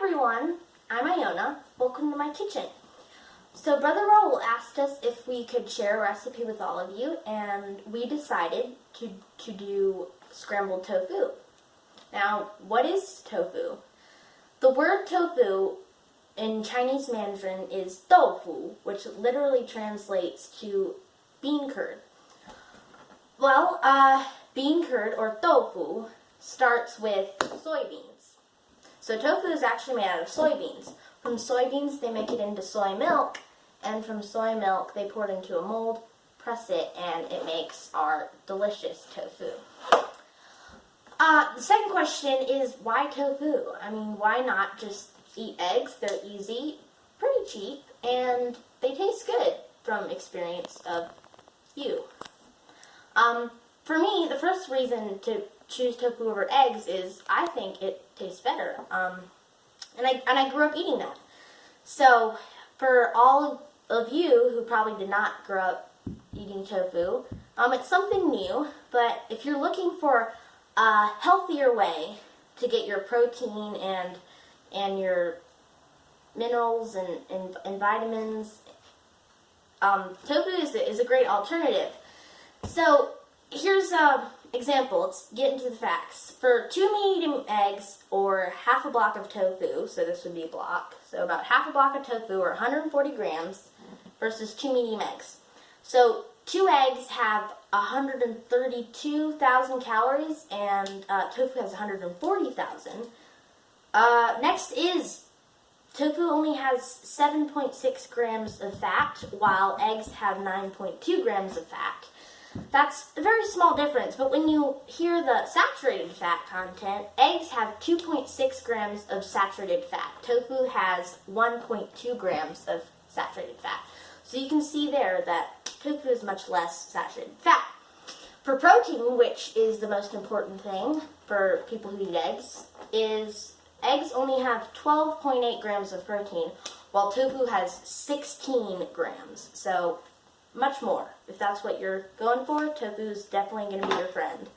everyone, I'm Iona. Welcome to my kitchen. So Brother Raul asked us if we could share a recipe with all of you, and we decided to do scrambled tofu. Now, what is tofu? The word tofu in Chinese Mandarin is tofu, which literally translates to bean curd. Well, bean curd or tofu starts with soybeans. So tofu is actually made out of soybeans. From soybeans, they make it into soy milk, and from soy milk, they pour it into a mold, press it, and it makes our delicious tofu. The second question is, why tofu? I mean, why not just eat eggs? They're easy, pretty cheap, and they taste good from experience of you. For me, the first reason to choose tofu over eggs is I think it tastes better. And I grew up eating that. So for all of you who probably did not grow up eating tofu, it's something new, but if you're looking for a healthier way to get your protein and your minerals and vitamins, tofu is a great alternative. So here's an example. Let's get into the facts. For 2 medium eggs or half a block of tofu, so this would be a block, so about half a block of tofu or 140 grams versus 2 medium eggs. So 2 eggs have 132,000 calories and tofu has 140,000. Next is tofu only has 7.6 grams of fat, while eggs have 9.2 grams of fat. That's a very small difference, but when you hear the saturated fat content, eggs have 2.6 grams of saturated fat. Tofu has 1.2 grams of saturated fat. So you can see there that tofu is much less saturated fat. For protein, which is the most important thing for people who eat eggs, is eggs only have 12.8 grams of protein, while tofu has 16 grams. So much more. If that's what you're going for, tofu is definitely going to be your friend.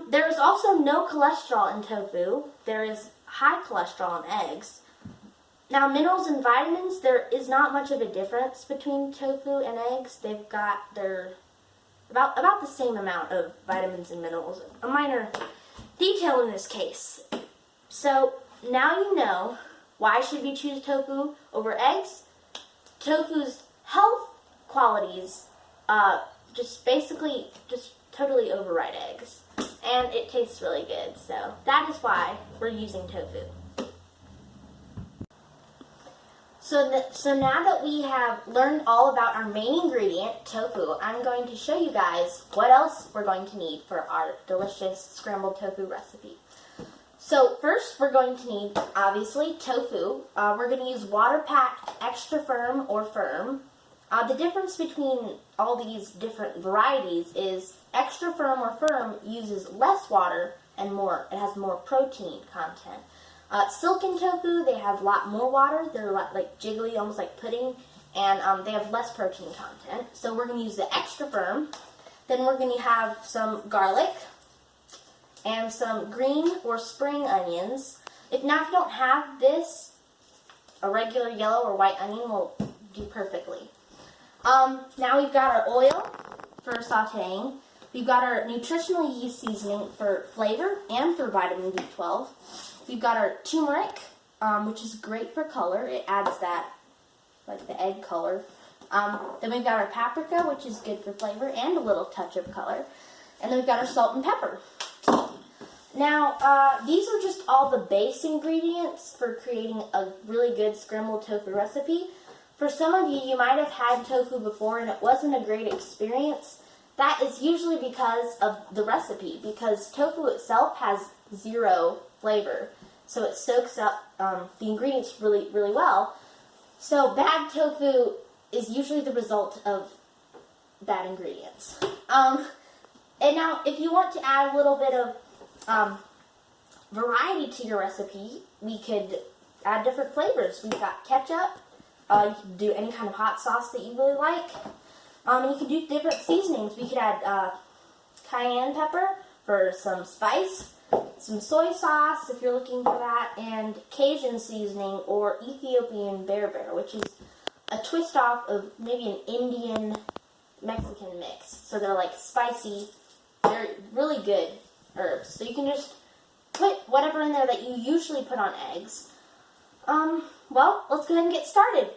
There is also no cholesterol in tofu. There is high cholesterol in eggs. Now, minerals and vitamins, there is not much of a difference between tofu and eggs. They've got their about the same amount of vitamins and minerals. A minor detail in this case. So now you know why should we choose tofu over eggs. Tofu's health qualities just totally override eggs, and it tastes really good, so that is why we're using tofu. So now that we have learned all about our main ingredient, tofu, I'm going to show you guys what else we're going to need for our delicious scrambled tofu recipe. So first we're going to need, obviously, tofu. We're going to use water-packed extra firm or firm. The difference between all these different varieties is extra firm or firm uses less water and it has more protein content. Silken tofu, they have a lot more water. They're a lot like jiggly, almost like pudding, and they have less protein content. So we're going to use the extra firm. Then we're going to have some garlic and some green or spring onions. If you don't have this, a regular yellow or white onion will do perfectly. Now we've got our oil for sauteing. We've got our nutritional yeast seasoning for flavor and for vitamin B12. We've got our turmeric, which is great for color. It adds that, like the egg color. Then we've got our paprika, which is good for flavor and a little touch of color. And then we've got our salt and pepper. Now, these are just all the base ingredients for creating a really good scrambled tofu recipe. For some of you, you might have had tofu before and it wasn't a great experience. That is usually because of the recipe, because tofu itself has zero flavor. So it soaks up the ingredients really, really well. So bad tofu is usually the result of bad ingredients. And now, if you want to add a little bit of variety to your recipe, we could add different flavors. We've got ketchup. You can do any kind of hot sauce that you really like. And you can do different seasonings. We could add cayenne pepper for some spice. some soy sauce if you're looking for that, and Cajun seasoning or Ethiopian bear, which is a twist off of maybe an Indian Mexican mix. So they're like spicy, they're really good herbs. So you can just put whatever in there that you usually put on eggs. Well, let's go ahead and get started.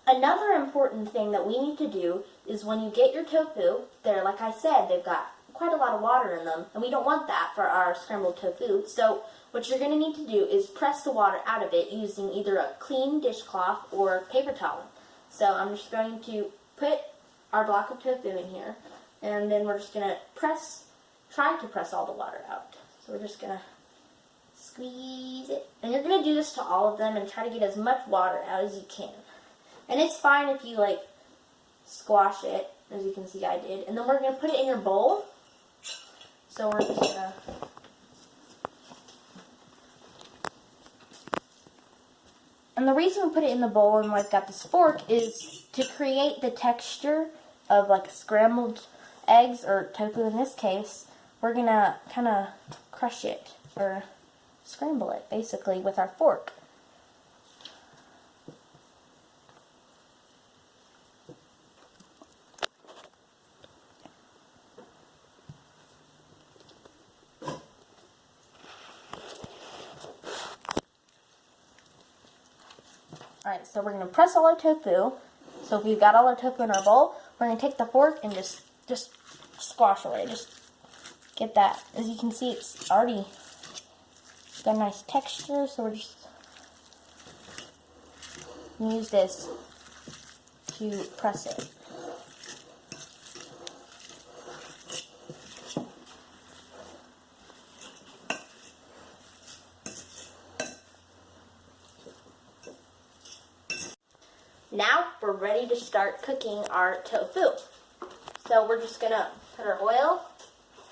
Another important thing that we need to do is when you get your tofu, like I said, they've got quite a lot of water in them, and we don't want that for our scrambled tofu. So what you're going to need to do is press the water out of it using either a clean dishcloth or paper towel. So I'm just going to put our block of tofu in here, and then we're just going to try to press all the water out. So we're just going to squeeze it. And you're going to do this to all of them and try to get as much water out as you can. And it's fine if you like squash it, as you can see I did. And then we're going to put it in your bowl. So we're just going to and the reason we put it in the bowl and I've got this fork is to create the texture of like scrambled eggs, or tofu in this case. We're going to kind of crush it or scramble it basically with our fork. Alright, so we're going to press all our tofu. So if we've got all our tofu in our bowl, we're going to take the fork and just squash away. Just get that. As you can see, it's already got a nice texture, so we're just going to use this to press it. Now we're ready to start cooking our tofu. So we're just gonna put our oil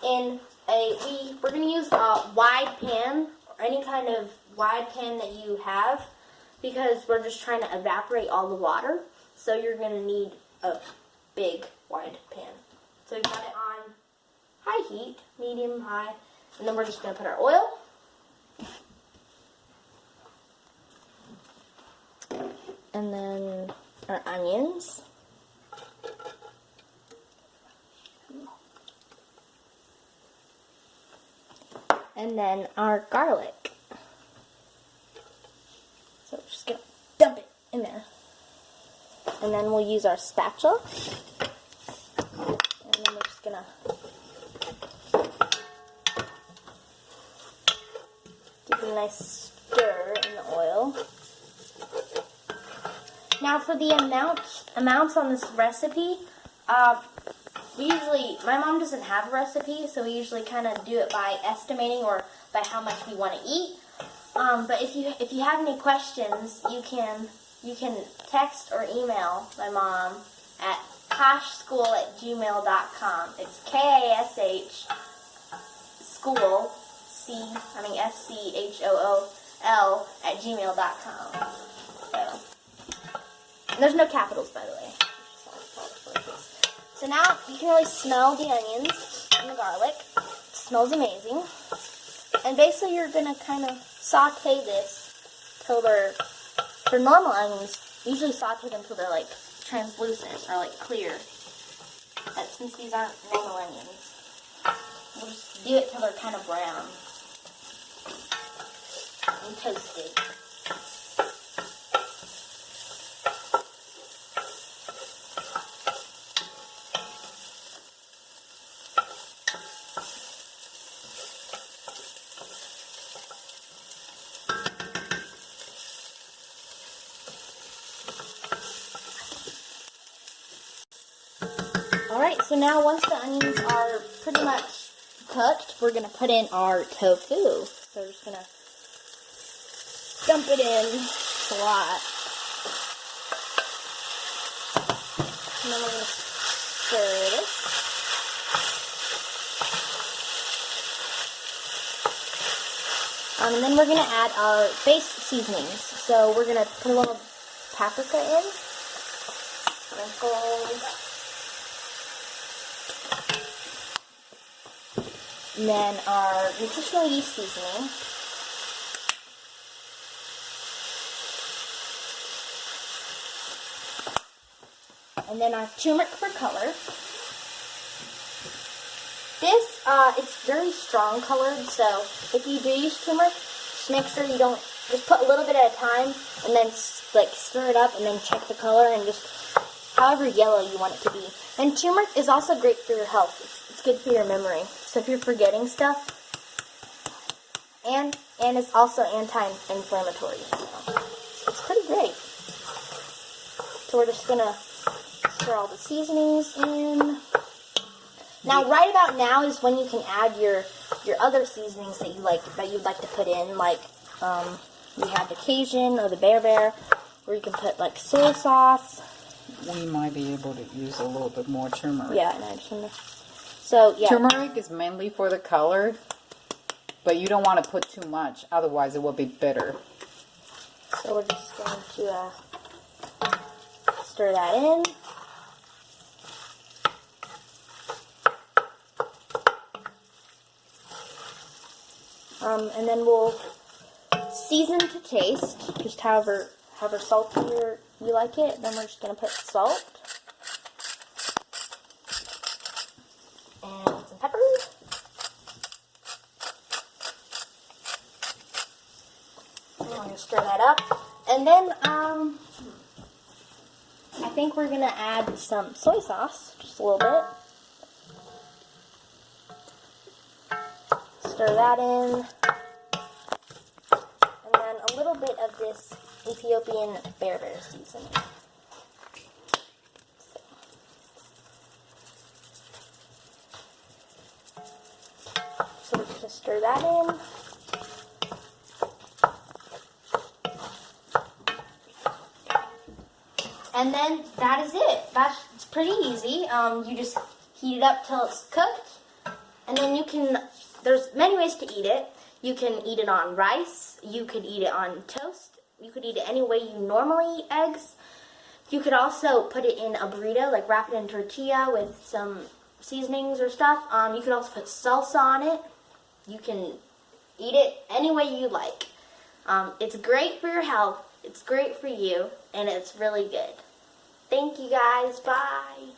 in we're gonna use a wide pan, or any kind of wide pan that you have, because we're just trying to evaporate all the water. So you're gonna need a big wide pan. So we got it on high heat, medium, high, and then we're just gonna put our oil. And then our onions. And then our garlic. So we're just going to dump it in there. And then we'll use our spatula. And then we're just going to give it a nice stir in the oil. Now for the amounts on this recipe, my mom doesn't have a recipe, so we usually kind of do it by estimating or by how much we want to eat. But if you have any questions, you can text or email my mom at kashschool@gmail.com. It's KASH school, SCHOOL @gmail.com. So. And there's no capitals, by the way. So now you can really smell the onions and the garlic. It smells amazing. And basically you're going to kind of saute this till for normal onions, usually saute them till they're like translucent or like clear. But since these aren't normal onions, we'll just do it till they're kind of brown and toasted. Alright, so now once the onions are pretty much cooked, we're going to put in our tofu. So we're just going to dump it in a lot. And then we're going to stir this. And then we're going to add our base seasonings. So we're going to put a little paprika in. Sprinkle. And then our nutritional yeast seasoning. And then our turmeric for color. This, it's very strong colored, so if you do use turmeric, just make sure you don't, just put a little bit at a time, and then like stir it up, and then check the color, and just however yellow you want it to be. And turmeric is also great for your health. It's good for your memory. So if you're forgetting stuff, and it's also anti-inflammatory. So it's pretty great. So we're just gonna stir all the seasonings in. Now, right about now is when you can add your other seasonings that you'd like to put in, like we have the Cajun or the Bear, where you can put like soy sauce. We might be able to use a little bit more turmeric. Yeah, and I just want to. So yeah, turmeric is mainly for the color, but you don't want to put too much, otherwise it will be bitter. So we're just going to stir that in. And then we'll season to taste, just however salty you like it. Then we're just going to put salt and some pepper. And I'm going to stir that up. And then I think we're going to add some soy sauce, just a little bit. Stir that in, and then a little bit of this Ethiopian bear seasoning. So we're just going to stir that in. And then that is it. It's pretty easy. You just heat it up till it's cooked, and then you can. There's many ways to eat it. You can eat it on rice. You could eat it on toast. You could eat it any way you normally eat eggs. You could also put it in a burrito, like wrap it in tortilla with some seasonings or stuff. You could also put salsa on it. You can eat it any way you like. It's great for your health. It's great for you, and it's really good. Thank you guys. Bye.